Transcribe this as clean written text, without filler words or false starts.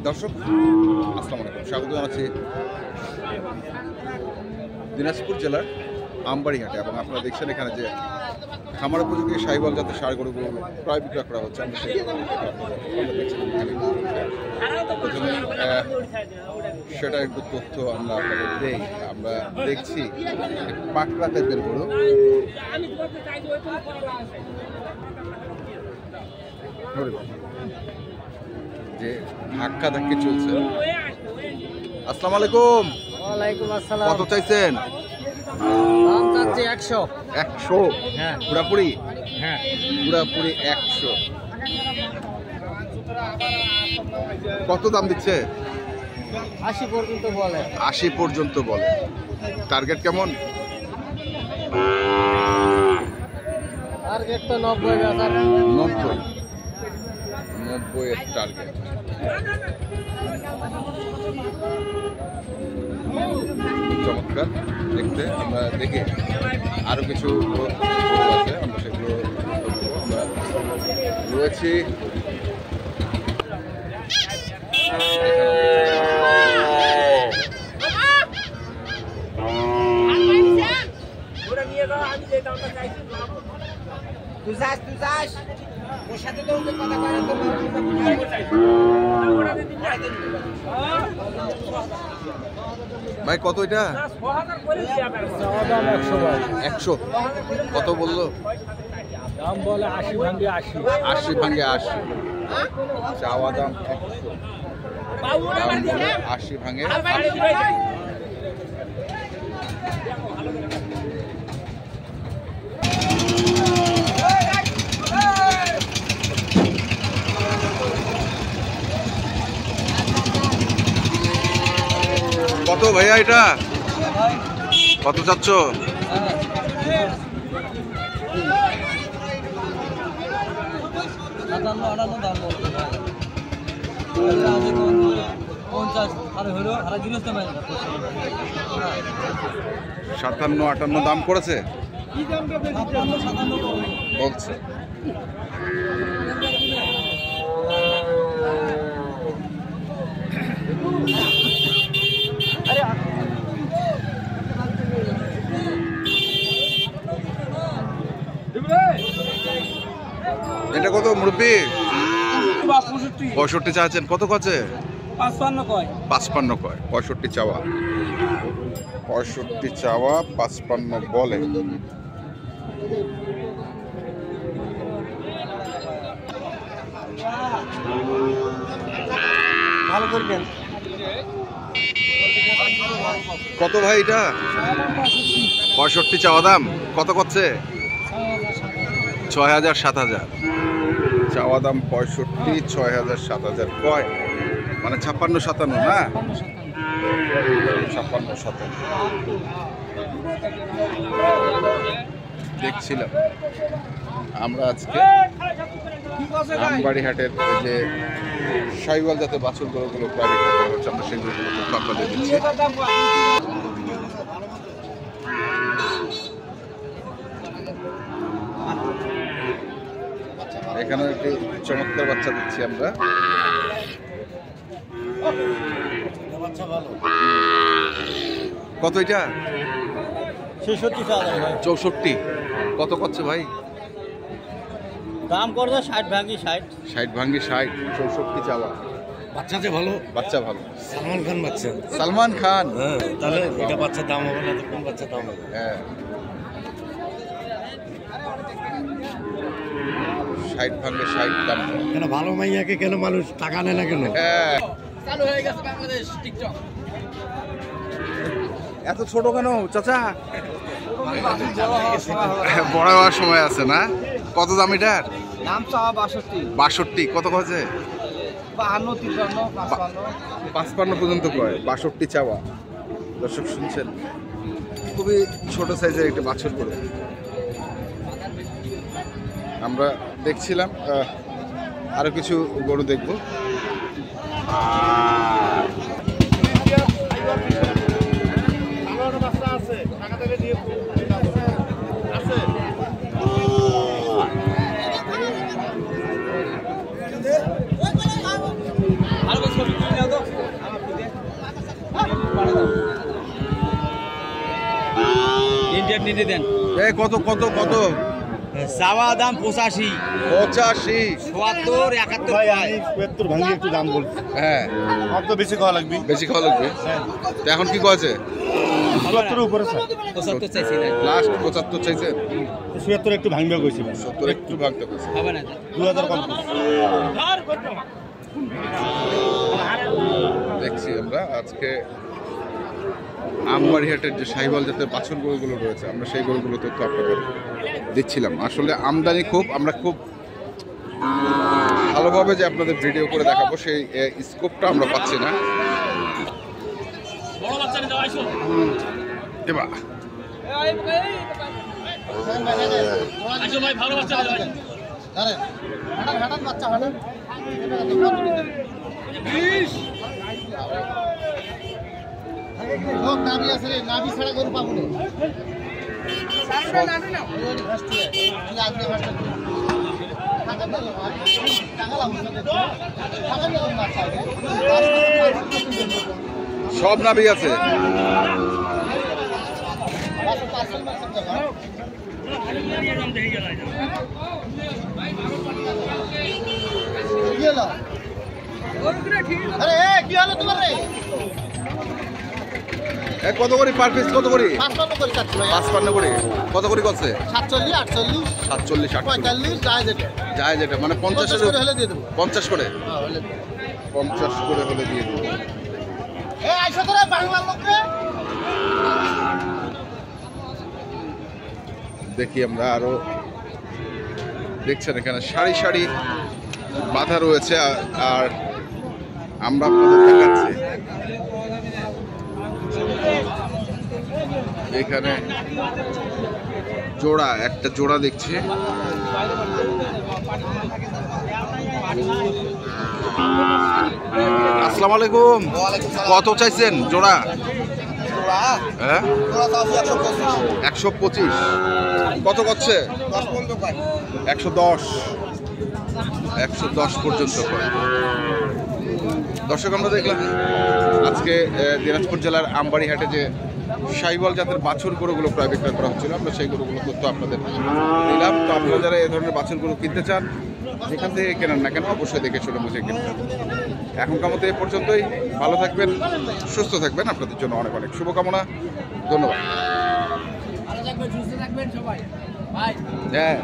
দর্শক আসসালামু আলাইকুম, স্বাগত জানাচ্ছি দিনাজপুর জেলার আমবাড়ি হাটে। এবং আপনারা দেখছেন এখানে যে খামার উপযোগী সাহিওয়াল জাতের ষাঁড় গরুগুলো ক্রয় বিক্রয় করা হচ্ছে। আমরা প্রথমে সেটা একটু তথ্য আমরা আপনাদের দেই। আমরা দেখছি পাকড়া টাইপের গরু, যে ধাক্কা ধাক্কি চলছে। আসসালামু আলাইকুম। ওয়ালাইকুম আসসালাম। কত চাইছেন? দাম চাচ্ছি 100। 100? হ্যাঁ পুরাপুরি? হ্যাঁ পুরাপুরি 100। কত দাম দিচ্ছে? 80 পর্যন্ত বলে। 80 পর্যন্ত বলে। টার্গেট কেমন? টার্গেট তো 90,000। 90 এর টার্গেট। চমৎকার দেখতে। আমরা দেখে আরো কিছু আছে, আমরা সেগুলো আমরা রয়েছি। ভাই কত এটা? 100। কত বললো? দাম বলে 80 ভাঙে 80। 80 ভাঙে 80। চাওয়া দাম 100, দাম বলে 80 ভাঙে 80। কত ভাইয়া এটা? কত চাচ্ছ? 57-58 দাম করেছে বলছে। এটা কত মুরব্বী? 65 চাচ্ছেন। কত কাছে? 55 কয়। 55 কয়। 65 চাওয়া। 65 চাওয়া, 55 বলে। ভালো করবেন। কত ভাই এটা? 65 চাওয়া দাম। কত করছে? 6000 7000 চাওয়া দাম। 65, 6000 7000 কয়, মানে 56-57 না? 56-57 দেখছিলাম আমরা আজকে আমবাড়ি হাটের যে সাহিওয়াল জাতের বাছুর গরুগুলো প্রায় বিক্রি করা হচ্ছে। আমরা সেগুলো আপনাদের দিচ্ছি। এখানে একটি চমৎকার বাচ্চা দিচ্ছি আমরা। কত এটা? 64। কত করছে ভাই? দাম করবে 60 ভাঙি 60। 60 ভাঙ্গি 60। 64 চাওয়া। বাচ্চা যে ভালো, বাচ্চা ভালো। সালমান খান বাচ্চা। সালমান খান? হ্যাঁ, তাহলে এটা বাচ্চার দাম হবে না তো কোন বাচ্চার দাম হবে? হ্যাঁ, 60 ভাঙ্গে 60 দাম। কেন ভালো মাইয়াকে কেন মানুষ টাকা নেয় না কেন? হ্যাঁ, চালু হয়ে গেছে বাংলাদেশ টিকটক। এত ছোট কেন চাচা? বড় হওয়ার সময় আছে না? কত দাম এটার? দাম চাওয়া 62। 62। কত কছে? 52, 53, 55 পর্যন্ত কয়। 62 চাওয়া। দর্শক শুনছেন, খুবই ছোট সাইজের একটা বাছুর গরু আমরা দেখছিলাম। আরো কিছু গরু দেখবো। নিতে দেন। এই কত কত কত? চাওয়া দাম 85, 85। 72, 71 ভাই আমি ৭৫ ভাঙি একটু দাম বলছি। হ্যাঁ, আর তো বেশি খাওয়া লাগবে। বেশি খাওয়া লাগবে। তো এখন কি কয়েছে? ৭০ উপরে স্যার। 75 চাইছি না। লাস্ট 75 চাইছেন? ৭০ একটু ভাঙবে কইছি ভাই। 70 একটু ভাগতে কইছে। হবে না। ২০০০ কম করছি। দেখছি আমরা আজকে আমবাড়িহাটের যে সাহিওয়াল জাতের বাছুর গরুগুলো রয়েছে, আমরা সেই গরুগুলো তথ্য আপনাদের দিচ্ছিলাম। আসলে আমদানি খুব, আমরা খুব ভালোভাবে যে আপনাদের ভিডিও করে দেখাবো সেই স্কোপটা আমরা পাচ্ছি না। এবার সব নাবি আছে। কত করে পার পিস? কত করে? 55 করে। কত করে করছে? 47, 48, 47, 45 যায় যেটা। যায় যেটা মানে 50 করে হলে দিয়ে দেবো। 50 করে। হ্যাঁ, হলে 50 করে হলে দিয়ে দেবো। আইসা তোরা বাংলার লোকরে। দেখি আমরা আরো, দেখছেন এখানে সারি সারি বাঁধা রয়েছে, আর আমরা আপনাদের দেখাচ্ছি এখানে জোড়া, একটা জোড়া দেখছি। আসসালামু আলাইকুম। কত চাইছেন জোড়া? হ্যাঁ, 125। কত করছে? 110। 110 পর্যন্ত। দর্শক, আমরা দেখলাম আজকে দিনাজপুর জেলার আমবাড়িহাটে যে সাহিওয়াল জাতের বাছুর গরুগুলো প্রায় বিক্রয় করা হচ্ছিল, আমরা সেই গরুগুলো তথ্য আপনাদের দিলাম। তো আপনারা যারা এই ধরনের বাছুর গরু কিনতে চান, যেখান থেকে কেনেন না কেন, অবশ্যই দেখে শুনে বুঝে কিনবেন। এখনকার মতো এ পর্যন্তই। ভালো থাকবেন, সুস্থ থাকবেন, আপনাদের জন্য অনেক অনেক শুভকামনা। ধন্যবাদ। হ্যাঁ।